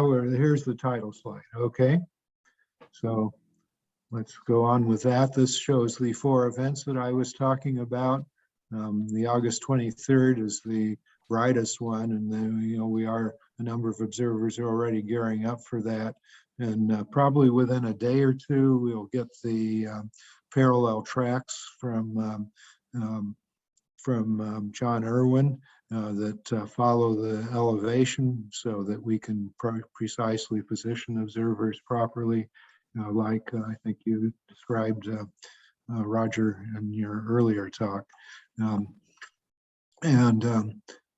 here's the title slide. Okay, so let's go on with that. This shows the 4 events that I was talking about. The August 23rd is the brightest one, and then we are a number of observers are already gearing up for that. And probably within a day or two, we'll get the parallel tracks from John Irwin that follow the elevation so that we can precisely position observers properly, like I think you described, Roger, in your earlier talk. And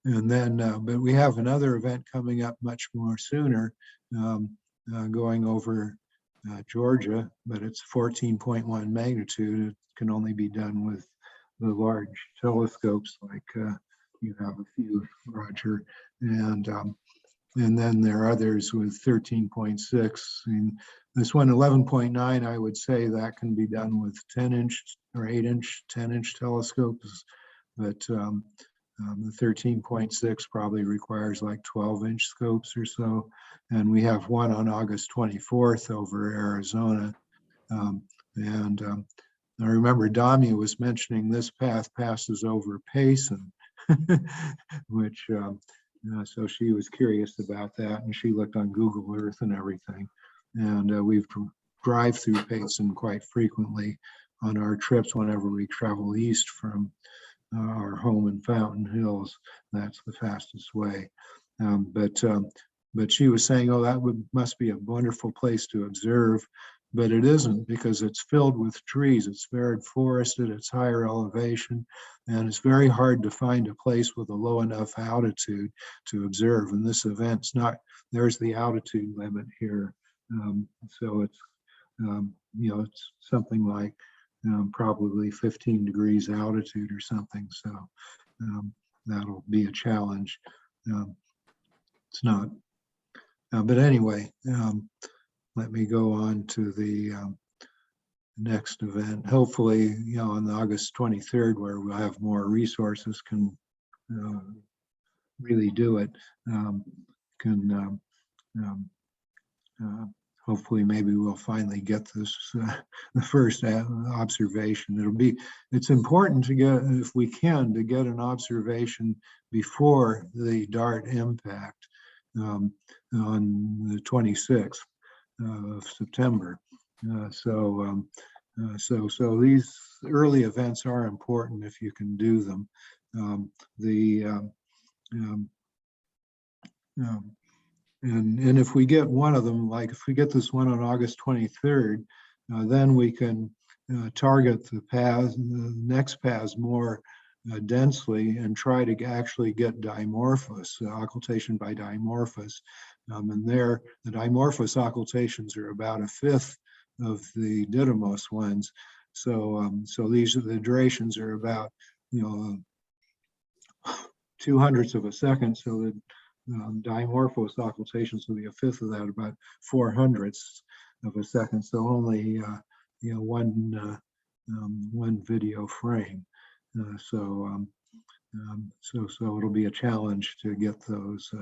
then, but we have another event coming up much more sooner, going over Georgia, but it's 14.1 magnitude. It can only be done with the large telescopes like you have a few, Roger, and then there are others with 13.6. And this one, 11.9, I would say that can be done with 10-inch or 8-inch, 10-inch telescopes, but the 13.6 probably requires like 12-inch scopes or so. And we have one on August 24th over Arizona. I remember Dami was mentioning this path passes over Payson, which, so she was curious about that, and she looked on Google Earth and everything. And we drive through Payson quite frequently on our trips whenever we travel east from our home in Fountain Hills. That's the fastest way. But she was saying, oh, that must be a wonderful place to observe. But it isn't, because it's filled with trees. It's very forested, it's higher elevation, and it's very hard to find a place with a low enough altitude to observe. And this event's not, there's the altitude limit here. So it's, it's something like probably 15 degrees altitude or something. So that'll be a challenge. It's not, but anyway, let me go on to the next event. Hopefully, on the August 23rd, where we'll have more resources, can really do it. Hopefully, maybe we'll finally get this, the first observation. It's important to get, if we can, to get an observation before the DART impact on the 26th. Of September. So these early events are important if you can do them. And if we get one of them, like if we get this one on August 23rd, then we can target the paths, the next paths more densely, and try to actually get dimorphous, occultation by dimorphous. And there, the dimorphous occultations are about 1/5 of the Didymos ones. So these are the durations are about 2/100ths of a second. So the dimorphous occultations will be 1/5 of that, about 400ths of a second. So only one video frame. So it'll be a challenge to get those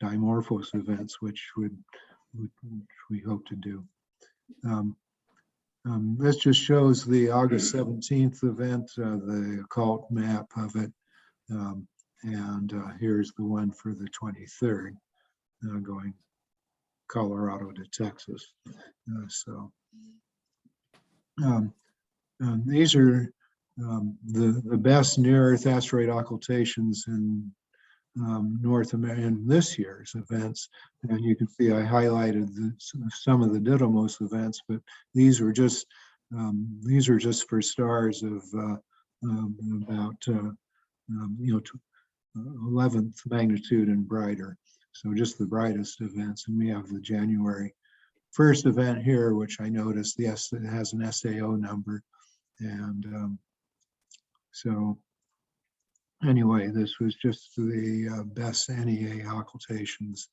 dimorphous events, which we hope to do. This just shows the August 17th event, the occult map of it. And here's the one for the 23rd, going Colorado to Texas. These are the best near-Earth asteroid occultations in North America in this year's events. And you can see I highlighted some of the Didymos events, but these are just for stars of about 11th magnitude and brighter. So just the brightest events. And we have the January 1st event here, which I noticed, yes, it has an SAO number. And so anyway, this was just the best NEA occultations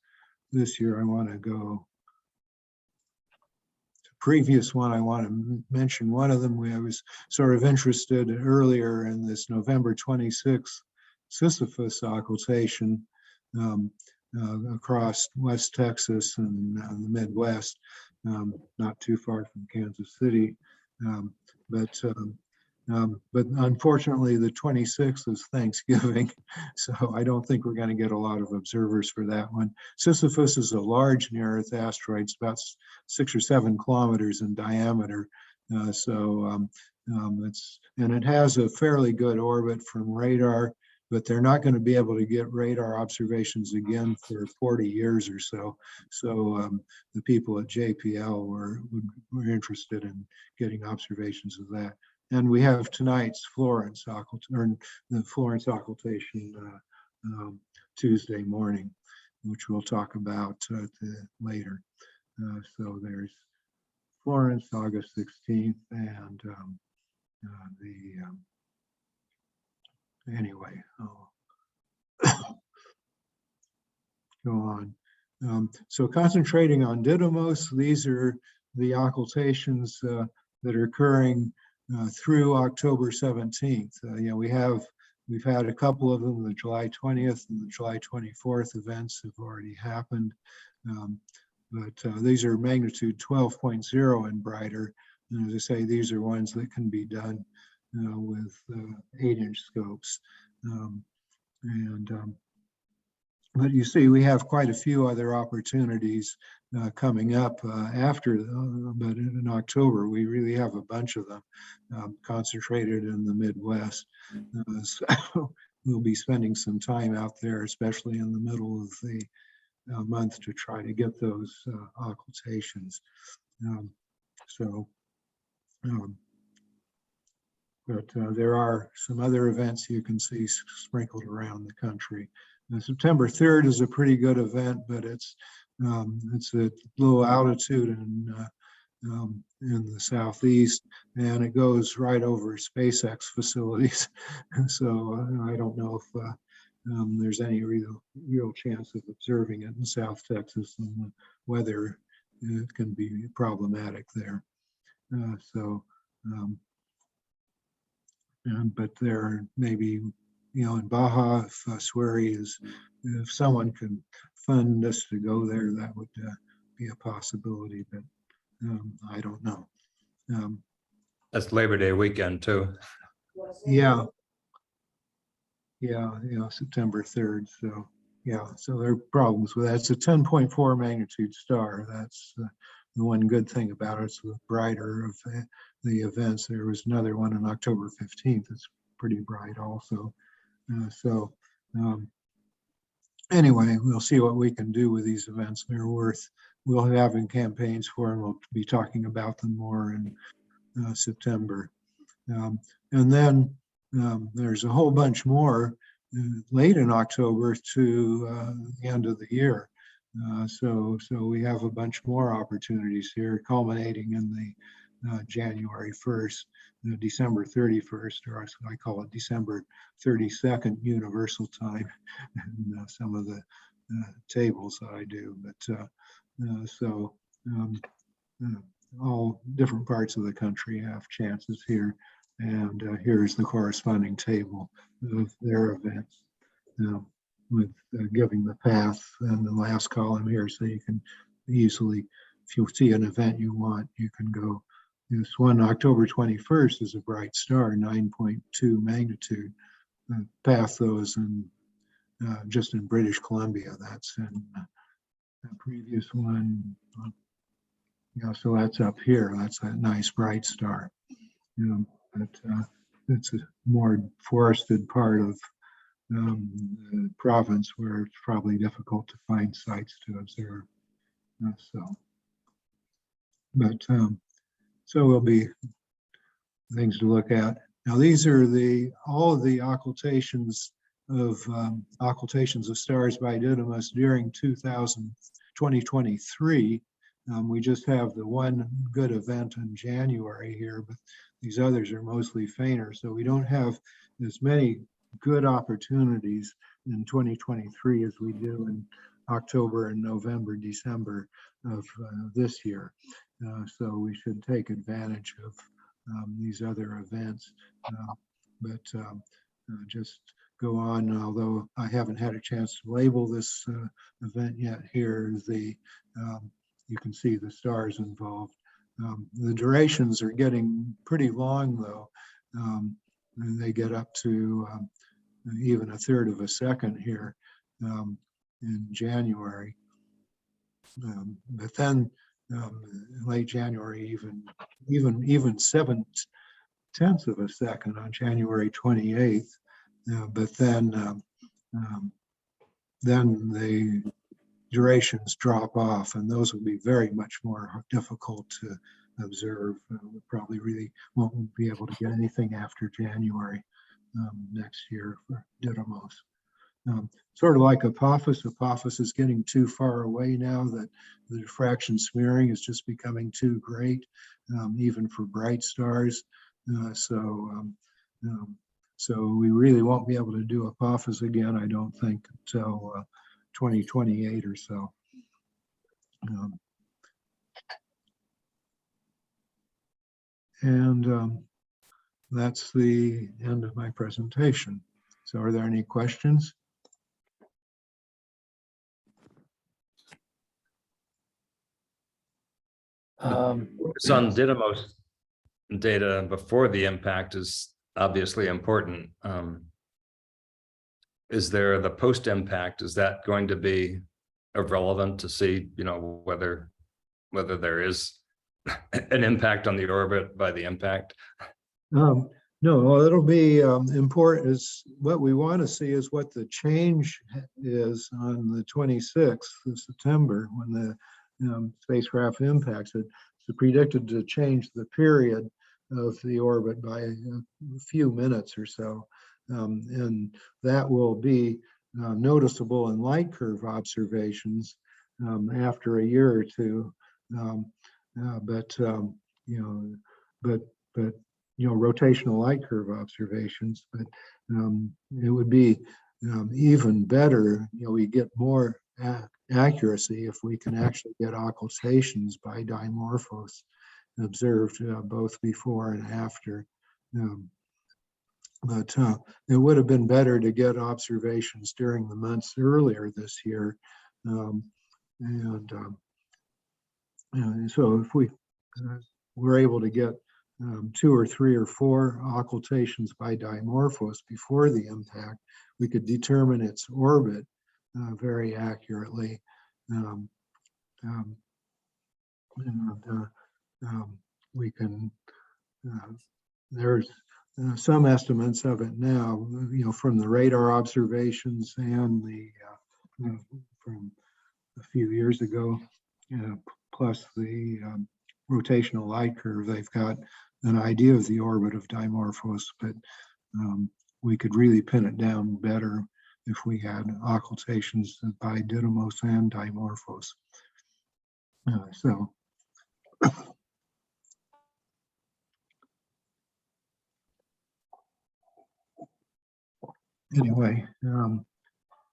this year. I want to go to previous one. I want to mention one of them. I was sort of interested earlier in this November 26th Sisyphus occultation. across West Texas and the Midwest, not too far from Kansas City. Um, but but unfortunately, the 26th is Thanksgiving, so I don't think we're going to get a lot of observers for that one. Sisyphus is a large near-Earth asteroid. It's about 6 or 7 kilometers in diameter. And it has a fairly good orbit from radar, but they're not going to be able to get radar observations again for 40 years or so. So the people at JPL were interested in getting observations of that. And we have tonight's Florence occultation Tuesday morning, which we'll talk about later. So there's Florence, August 16th, and anyway, I'll go on. So concentrating on Didymos, these are the occultations that are occurring through October 17th. We've had a couple of them. The July 20th and the July 24th events have already happened. But these are magnitude 12.0 and brighter. And as I say, these are ones that can be done with 8-inch scopes. But you see, we have quite a few other opportunities coming up after, but in October, we really have a bunch of them concentrated in the Midwest. So we'll be spending some time out there, especially in the middle of the month, to try to get those occultations. But there are some other events you can see sprinkled around the country. September 3rd is a pretty good event, but it's at low altitude in the southeast, and it goes right over SpaceX facilities. So I don't know if there's any real chance of observing it in South Texas, and the weather can be problematic there. But there may be, in Baja, if someone can fund us to go there, that would be a possibility, but I don't know. That's Labor Day weekend too. Yeah, September 3rd. So there are problems with that. It's a 10.4 magnitude star. That's the one good thing about it. It's the brighter of the events. There was another one on October 15th. It's pretty bright also. Anyway, we'll see what we can do with these events. They're we'll have having campaigns for, and we'll be talking about them more in September. And then there's a whole bunch more late in October to the end of the year. So we have a bunch more opportunities here, culminating in the January 1st, December 31st, or I call it December 32nd Universal Time, and some of the tables that I do. But all different parts of the country have chances here. And here's the corresponding table of their events with giving the path in the last column here, so you can easily, if you see an event you want, you can go. This one, October 21st, is a bright star, 9.2 magnitude. Path those in just in British Columbia. That's in the previous one. So that's up here. That's a nice bright star. But it's a more forested part of the province where it's probably difficult to find sites to observe. So will be things to look at. Now these are all of the occultations of stars by Didymos during 2023. We just have the one good event in January here, but these others are mostly fainter. So we don't have as many good opportunities in 2023 as we do in October and November, December of this year. So we should take advantage of these other events, but just go on, although I haven't had a chance to label this event yet. Here, you can see the stars involved. The durations are getting pretty long, though. And they get up to even a third of a second here in January. But then late January, even 7/10 of a second on January 28th. But then the durations drop off, and those will be very much more difficult to observe. We probably really won't be able to get anything after January next year for Didymos. Sort of like Apophis. Apophis is getting too far away now that the diffraction smearing is just becoming too great, even for bright stars. So we really won't be able to do Apophis again, I don't think, until 2028 or so. That's the end of my presentation. So are there any questions? Sun Didymos data before the impact is obviously important. Is there the post-impact? Is that going to be irrelevant to see, whether there is an impact on the orbit by the impact? No, well, it'll be important. Is what we want to see is what the change is on the 26th of September when the spacecraft impacts it. It's predicted to change the period of the orbit by a few minutes or so. And that will be noticeable in light curve observations after a year or two. But rotational light curve observations. But it would be even better. We get more accuracy if we can actually get occultations by Dimorphos observed both before and after. But it would have been better to get observations during the months earlier this year. So if we were able to get 2 or 3 or 4 occultations by Dimorphos before the impact, we could determine its orbit very accurately. We can, there's some estimates of it now, from the radar observations and from a few years ago, plus the rotational light curve. They've got an idea of the orbit of Dimorphos, but we could really pin it down better if we had occultations by Didymos and Dimorphos. Anyway,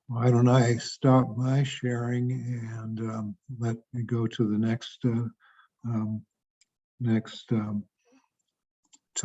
why don't I stop my sharing and let me go to the next